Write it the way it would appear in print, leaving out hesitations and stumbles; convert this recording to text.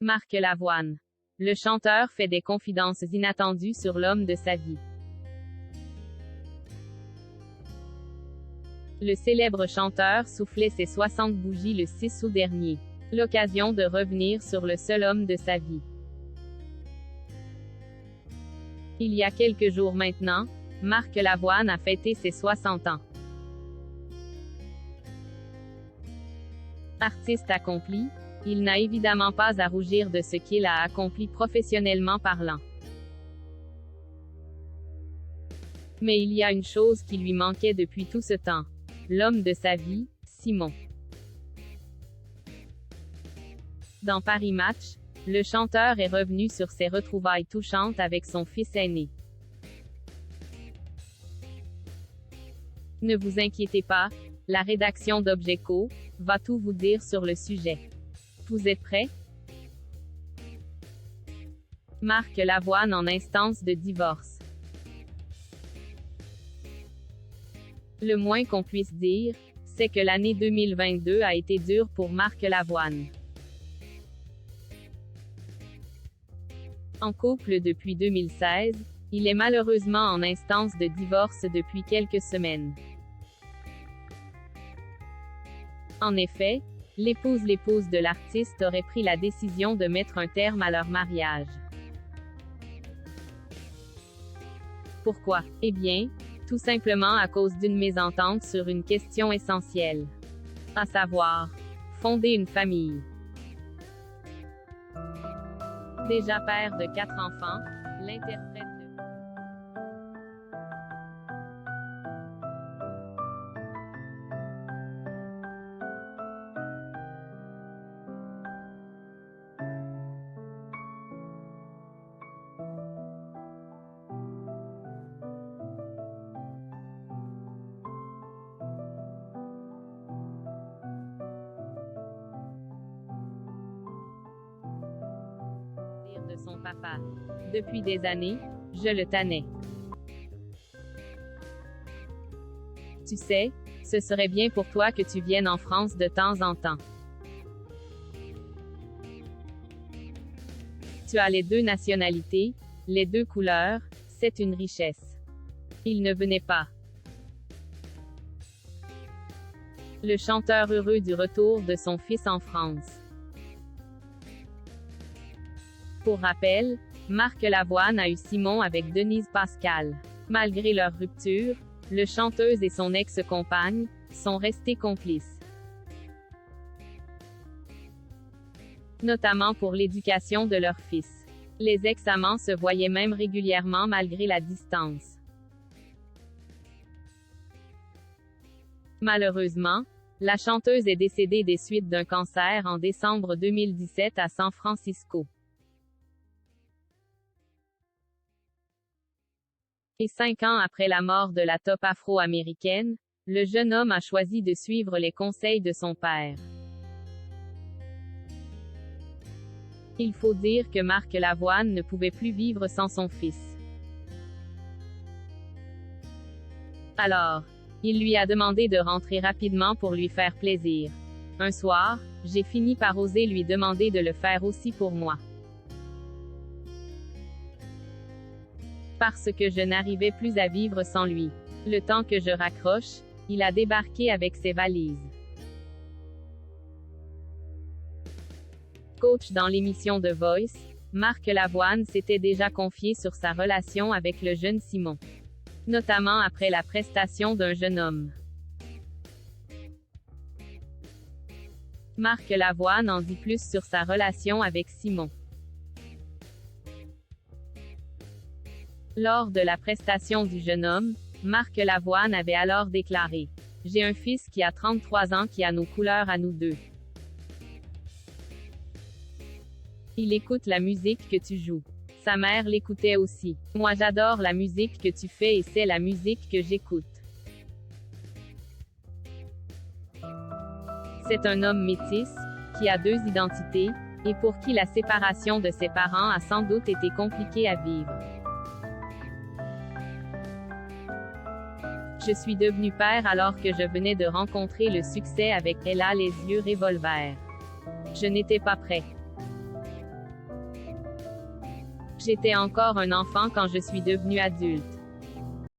Marc Lavoine. Le chanteur fait des confidences inattendues sur l'homme de sa vie. Le célèbre chanteur soufflait ses 60 bougies le 6 août dernier. L'occasion de revenir sur le seul homme de sa vie. Il y a quelques jours maintenant, Marc Lavoine a fêté ses 60 ans. Artiste accompli, il n'a évidemment pas à rougir de ce qu'il a accompli professionnellement parlant. Mais il y a une chose qui lui manquait depuis tout ce temps. L'homme de sa vie, Simon. Dans Paris Match, le chanteur est revenu sur ses retrouvailles touchantes avec son fils aîné. Ne vous inquiétez pas, la rédaction d'Objecko va tout vous dire sur le sujet. Vous êtes prêts? Marc Lavoine en instance de divorce. Le moins qu'on puisse dire, c'est que l'année 2022 a été dure pour Marc Lavoine. En couple depuis 2016, il est malheureusement en instance de divorce depuis quelques semaines. En effet, l'épouse de l'artiste aurait pris la décision de mettre un terme à leur mariage. Pourquoi? Eh bien, tout simplement à cause d'une mésentente sur une question essentielle. À savoir, fonder une famille. Déjà père de 4 enfants, l'interprète de son papa. Depuis des années, je le tannais. Tu sais, ce serait bien pour toi que tu viennes en France de temps en temps. Tu as les 2 nationalités, les 2 couleurs, c'est une richesse. Il ne venait pas. Le chanteur heureux du retour de son fils en France. Pour rappel, Marc Lavoine a eu Simon avec Denise Pascal. Malgré leur rupture, le chanteuse et son ex-compagne sont restés complices. Notamment pour l'éducation de leur fils. Les ex-amants se voyaient même régulièrement malgré la distance. Malheureusement, la chanteuse est décédée des suites d'un cancer en décembre 2017 à San Francisco. Et 5 ans après la mort de la top afro-américaine, le jeune homme a choisi de suivre les conseils de son père. Il faut dire que Marc Lavoine ne pouvait plus vivre sans son fils. Alors, il lui a demandé de rentrer rapidement pour lui faire plaisir. Un soir, j'ai fini par oser lui demander de le faire aussi pour moi. Parce que je n'arrivais plus à vivre sans lui. Le temps que je raccroche, il a débarqué avec ses valises. Coach dans l'émission The Voice, Marc Lavoine s'était déjà confié sur sa relation avec le jeune Simon. Notamment après la prestation d'un jeune homme. Marc Lavoine en dit plus sur sa relation avec Simon. Lors de la prestation du jeune homme, Marc Lavoine avait alors déclaré: « J'ai un fils qui a 33 ans qui a nos couleurs à nous deux. Il écoute la musique que tu joues. Sa mère l'écoutait aussi. Moi j'adore la musique que tu fais et c'est la musique que j'écoute. C'est un homme métis, qui a 2 identités, et pour qui la séparation de ses parents a sans doute été compliquée à vivre. Je suis devenu père alors que je venais de rencontrer le succès avec Elle a les yeux revolver. Je n'étais pas prêt. J'étais encore un enfant quand je suis devenue adulte.